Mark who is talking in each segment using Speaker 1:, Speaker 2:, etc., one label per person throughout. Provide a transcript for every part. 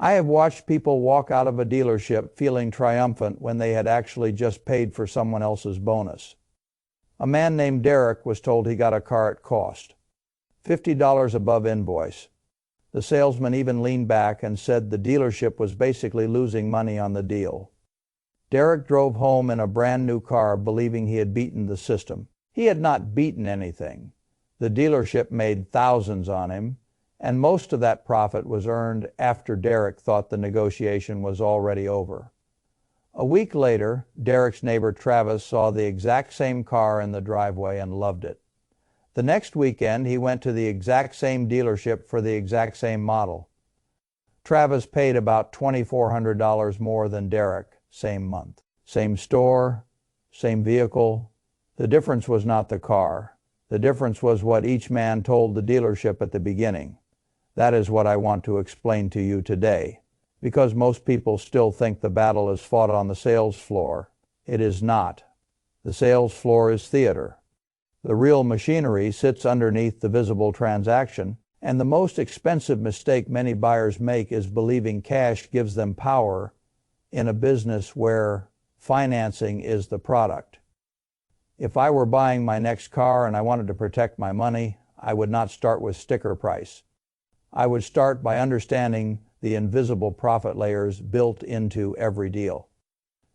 Speaker 1: I have watched people walk out of a dealership feeling triumphant when they had actually just paid for someone else's bonus. A man named Derek was told he got a car at cost, $50 above invoice. The salesman even leaned back and said the dealership was basically losing money on the deal. Derek drove home in a brand new car believing he had beaten the system. He had not beaten anything. The dealership made thousands on him, and most of that profit was earned after Derek thought the negotiation was already over. A week later, Derek's neighbor Travis saw the exact same car in the driveway and loved it. The next weekend, he went to the exact same dealership for the exact same model. Travis paid about $2,400 more than Derek, same month. Same store, same vehicle. The difference was not the car. The difference was what each man told the dealership at the beginning. That is what I want to explain to you today, because most people still think the battle is fought on the sales floor. It is not. The sales floor is theater. The real machinery sits underneath the visible transaction, and the most expensive mistake many buyers make is believing cash gives them power in a business where financing is the product. If I were buying my next car and I wanted to protect my money, I would not start with sticker price. I would start by understanding the invisible profit layers built into every deal.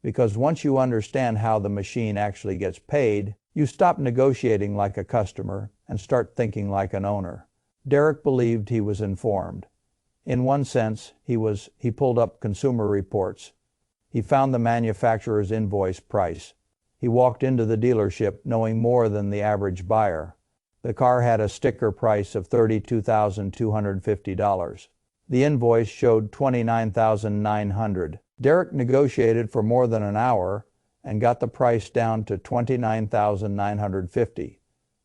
Speaker 1: Because once you understand how the machine actually gets paid, you stop negotiating like a customer and start thinking like an owner. Derek believed he was informed. In one sense, he pulled up consumer reports. He found the manufacturer's invoice price. He walked into the dealership knowing more than the average buyer. The car had a sticker price of $32,250. The invoice showed $29,900. Derek negotiated for more than an hour and got the price down to $29,950,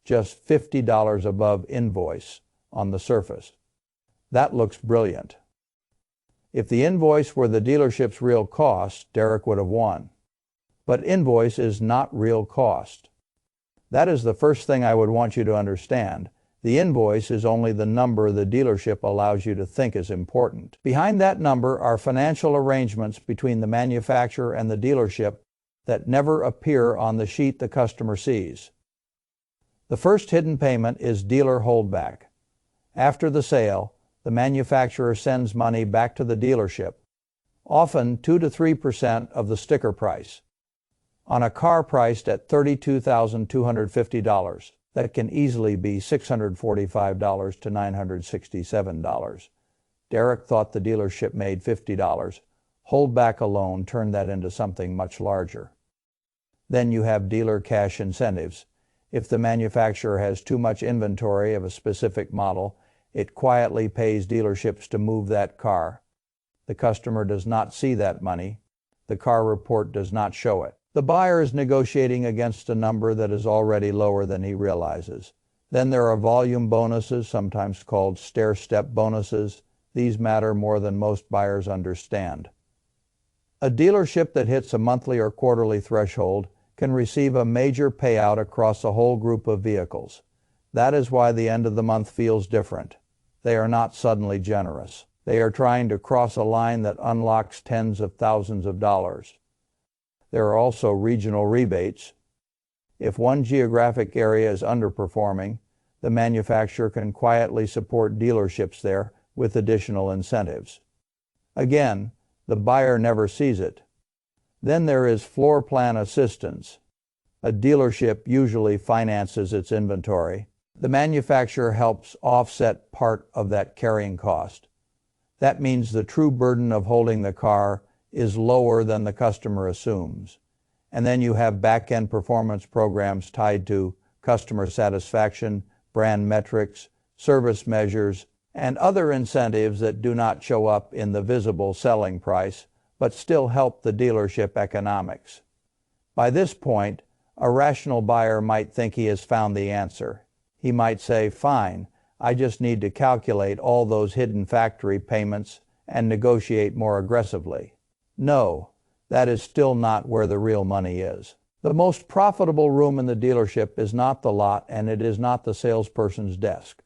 Speaker 1: just $50 above invoice on the surface. That looks brilliant. If the invoice were the dealership's real cost, Derek would have won. But invoice is not real cost. That is the first thing I would want you to understand. The invoice is only the number the dealership allows you to think is important. Behind that number are financial arrangements between the manufacturer and the dealership that never appear on the sheet the customer sees. The first hidden payment is dealer holdback. After the sale, the manufacturer sends money back to the dealership, often 2 to 3% of the sticker price. On a car priced at $32,250, that can easily be $645 to $967. Derek thought the dealership made $50. Holdback alone turned that into something much larger. Then you have dealer cash incentives. If the manufacturer has too much inventory of a specific model, it quietly pays dealerships to move that car. The customer does not see that money. The car report does not show it. The buyer is negotiating against a number that is already lower than he realizes. Then there are volume bonuses, sometimes called stair-step bonuses. These matter more than most buyers understand. A dealership that hits a monthly or quarterly threshold can receive a major payout across a whole group of vehicles. That is why the end of the month feels different. They are not suddenly generous. They are trying to cross a line that unlocks tens of thousands of dollars. There are also regional rebates. If one geographic area is underperforming, the manufacturer can quietly support dealerships there with additional incentives. Again, the buyer never sees it. Then there is floor plan assistance. A dealership usually finances its inventory. The manufacturer helps offset part of that carrying cost. That means the true burden of holding the car is lower than the customer assumes. And then you have back-end performance programs tied to customer satisfaction, brand metrics, service measures, and other incentives that do not show up in the visible selling price, but still help the dealership economics. By this point, a rational buyer might think he has found the answer. He might say, fine, I just need to calculate all those hidden factory payments and negotiate more aggressively. No, that is still not where the real money is. The most profitable room in the dealership is not the lot, and it is not the salesperson's desk.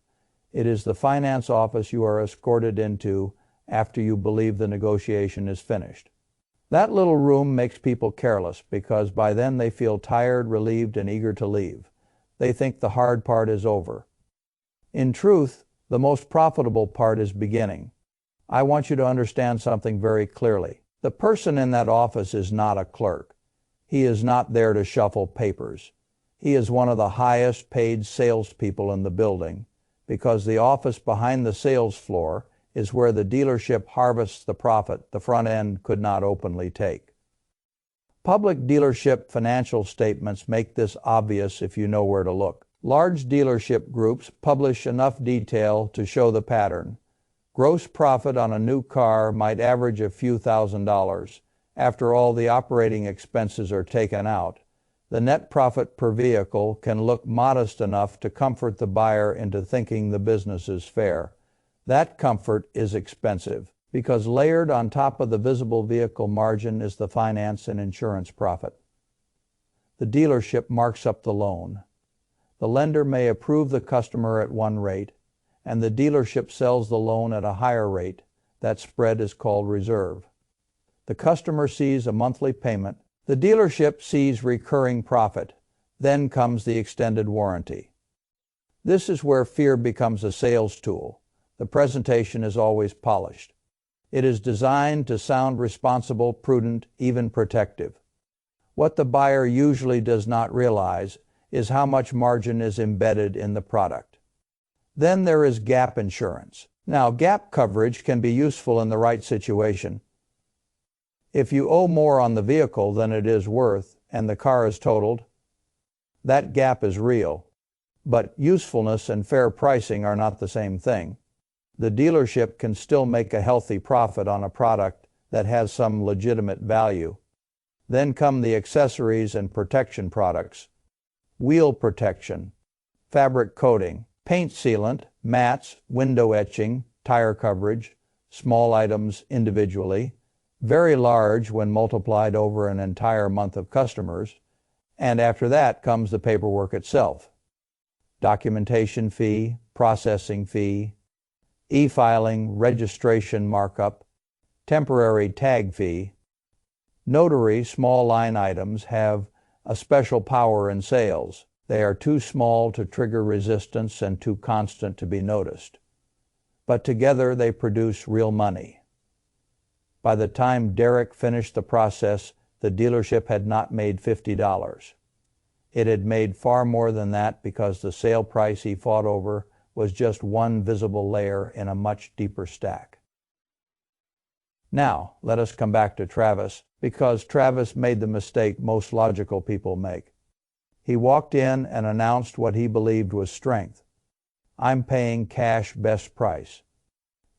Speaker 1: It is the finance office you are escorted into after you believe the negotiation is finished. That little room makes people careless because by then they feel tired, relieved, and eager to leave. They think the hard part is over. In truth, the most profitable part is beginning. I want you to understand something very clearly. The person in that office is not a clerk. He is not there to shuffle papers. He is one of the highest paid salespeople in the building because the office behind the sales floor is where the dealership harvests the profit the front end could not openly take. Public dealership financial statements make this obvious if you know where to look. Large dealership groups publish enough detail to show the pattern. Gross profit on a new car might average a few $1,000s. After all the operating expenses are taken out, the net profit per vehicle can look modest enough to comfort the buyer into thinking the business is fair. That comfort is expensive because layered on top of the visible vehicle margin is the finance and insurance profit. The dealership marks up the loan. The lender may approve the customer at one rate, and the dealership sells the loan at a higher rate. That spread is called reserve. The customer sees a monthly payment. The dealership sees recurring profit. Then comes the extended warranty. This is where fear becomes a sales tool. The presentation is always polished. It is designed to sound responsible, prudent, even protective. What the buyer usually does not realize is how much margin is embedded in the product. Then there is gap insurance. Now, gap coverage can be useful in the right situation. If you owe more on the vehicle than it is worth and the car is totaled, that gap is real. But usefulness and fair pricing are not the same thing. The dealership can still make a healthy profit on a product that has some legitimate value. Then come the accessories and protection products. Wheel protection, fabric coating, paint sealant, mats, window etching, tire coverage, small items individually, very large when multiplied over an entire month of customers, and after that comes the paperwork itself. Documentation fee, processing fee, e-filing, registration markup, temporary tag fee. Notary small line items have a special power in sales. They are too small to trigger resistance and too constant to be noticed. But together they produce real money. By the time Derek finished the process, the dealership had not made $50. It had made far more than that because the sale price he fought over was just one visible layer in a much deeper stack. Now, let us come back to Travis, because Travis made the mistake most logical people make. He walked in and announced what he believed was strength. I'm paying cash best price.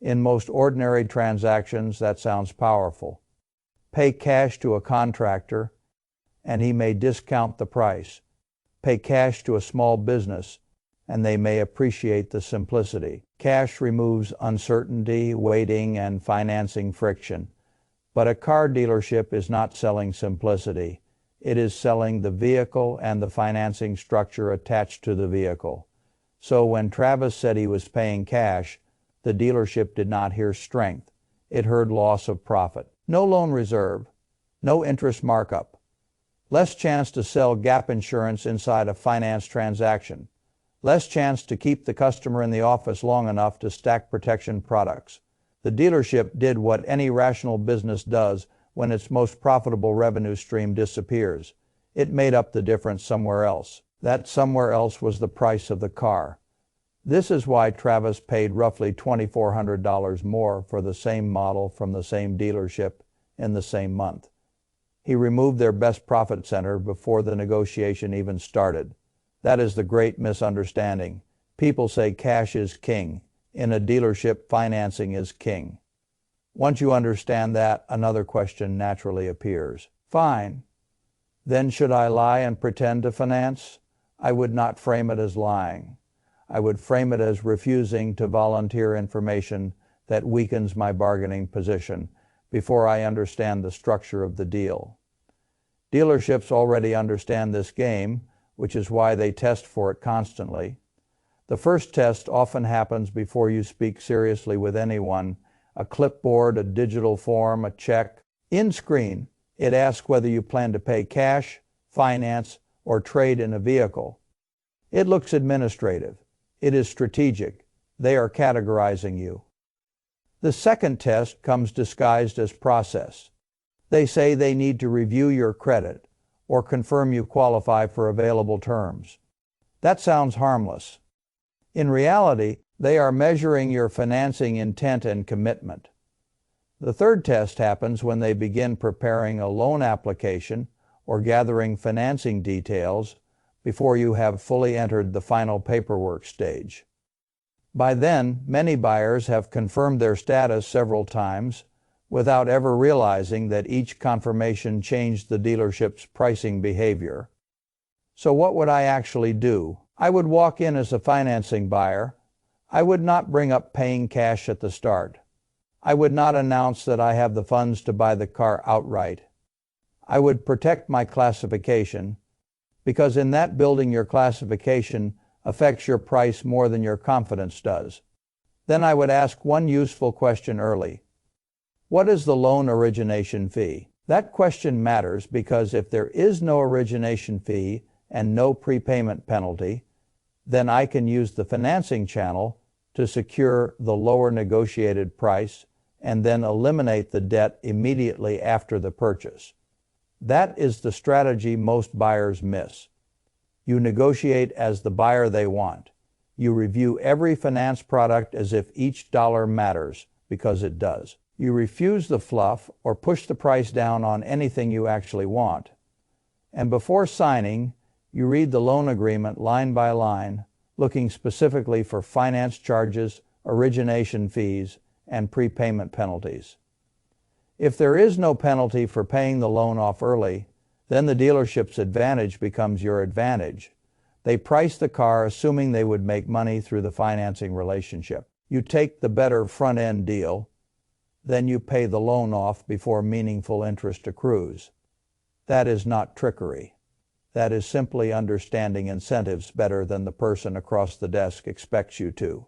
Speaker 1: In most ordinary transactions, that sounds powerful. Pay cash to a contractor, and he may discount the price. Pay cash to a small business, and they may appreciate the simplicity. Cash removes uncertainty, waiting, and financing friction. But a car dealership is not selling simplicity. It is selling the vehicle and the financing structure attached to the vehicle. So when Travis said he was paying cash, the dealership did not hear strength. It heard loss of profit. No loan reserve, no interest markup, less chance to sell gap insurance inside a finance transaction, less chance to keep the customer in the office long enough to stack protection products. The dealership did what any rational business does when its most profitable revenue stream disappears. It made up the difference somewhere else. That somewhere else was the price of the car. This is why Travis paid roughly $2,400 more for the same model from the same dealership in the same month. He removed their best profit center before the negotiation even started. That is the great misunderstanding. People say cash is king. In a dealership, financing is king. Once you understand that, another question naturally appears. Fine. Then should I lie and pretend to finance? I would not frame it as lying. I would frame it as refusing to volunteer information that weakens my bargaining position before I understand the structure of the deal. Dealerships already understand this game, which is why they test for it constantly. The first test often happens before you speak seriously with anyone a clipboard, a digital form, a check. In screen, it asks whether you plan to pay cash, finance, or trade in a vehicle. It looks administrative. It is strategic. They are categorizing you. The second test comes disguised as process. They say they need to review your credit or confirm you qualify for available terms. That sounds harmless. In reality, they are measuring your financing intent and commitment. The third test happens when they begin preparing a loan application or gathering financing details before you have fully entered the final paperwork stage. By then, many buyers have confirmed their status several times without ever realizing that each confirmation changed the dealership's pricing behavior. So what would I actually do? I would walk in as a financing buyer. I would not bring up paying cash at the start. I would not announce that I have the funds to buy the car outright. I would protect my classification, because in that building your classification affects your price more than your confidence does. Then I would ask one useful question early. What is the loan origination fee? That question matters because if there is no origination fee and no prepayment penalty, then I can use the financing channel to secure the lower negotiated price and then eliminate the debt immediately after the purchase. That is the strategy most buyers miss. You negotiate as the buyer they want. You review every finance product as if each dollar matters, because it does. You refuse the fluff or push the price down on anything you actually want. And before signing, you read the loan agreement line by line, looking specifically for finance charges, origination fees, and prepayment penalties. If there is no penalty for paying the loan off early, then the dealership's advantage becomes your advantage. They price the car assuming they would make money through the financing relationship. You take the better front-end deal, then you pay the loan off before meaningful interest accrues. That is not trickery. That is simply understanding incentives better than the person across the desk expects you to.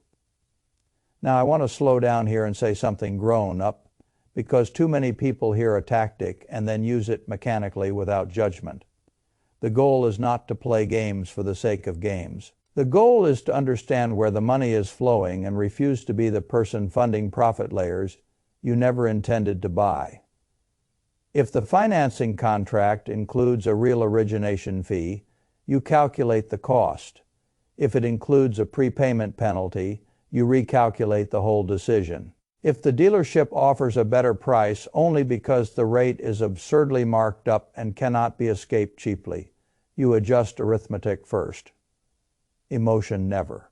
Speaker 1: Now I want to slow down here and say something grown up, because too many people hear a tactic and then use it mechanically without judgment. The goal is not to play games for the sake of games. The goal is to understand where the money is flowing and refuse to be the person funding profit layers you never intended to buy. If the financing contract includes a real origination fee, you calculate the cost. If it includes a prepayment penalty, you recalculate the whole decision. If the dealership offers a better price only because the rate is absurdly marked up and cannot be escaped cheaply, you adjust arithmetic first. Emotion never.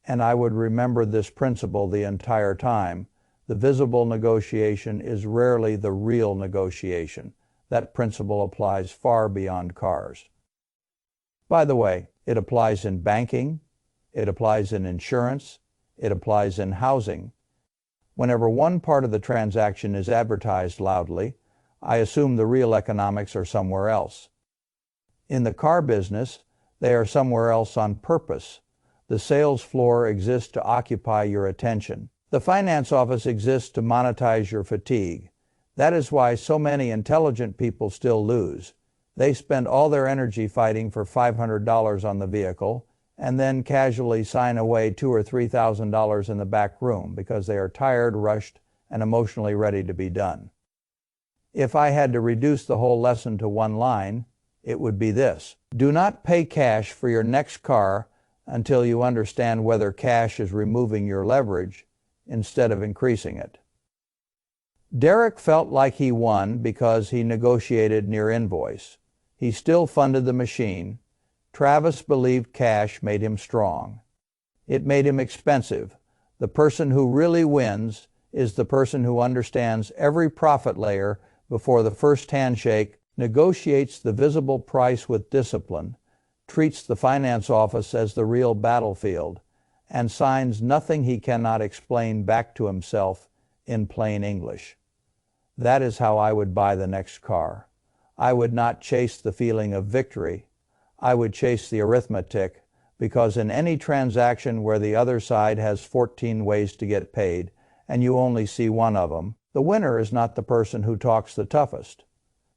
Speaker 1: And I would remember this principle the entire time. The visible negotiation is rarely the real negotiation. That principle applies far beyond cars. By the way, it applies in banking, it applies in insurance, it applies in housing. Whenever one part of the transaction is advertised loudly, I assume the real economics are somewhere else. In the car business, they are somewhere else on purpose. The sales floor exists to occupy your attention. The finance office exists to monetize your fatigue. That is why so many intelligent people still lose. They spend all their energy fighting for $500 on the vehicle and then casually sign away $2,000 or $3,000 in the back room because they are tired, rushed, and emotionally ready to be done. If I had to reduce the whole lesson to one line, it would be this: do not pay cash for your next car until you understand whether cash is removing your leverage instead of increasing it. Derek felt like he won because he negotiated near invoice. He still funded the machine. Travis believed cash made him strong. It made him expensive. The person who really wins is the person who understands every profit layer before the first handshake, negotiates the visible price with discipline, treats the finance office as the real battlefield, and signs nothing he cannot explain back to himself in plain English. That is how I would buy the next car. I would not chase the feeling of victory. I would chase the arithmetic, because in any transaction where the other side has 14 ways to get paid and you only see one of them, the winner is not the person who talks the toughest.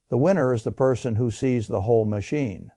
Speaker 1: The winner is the person who sees the whole machine.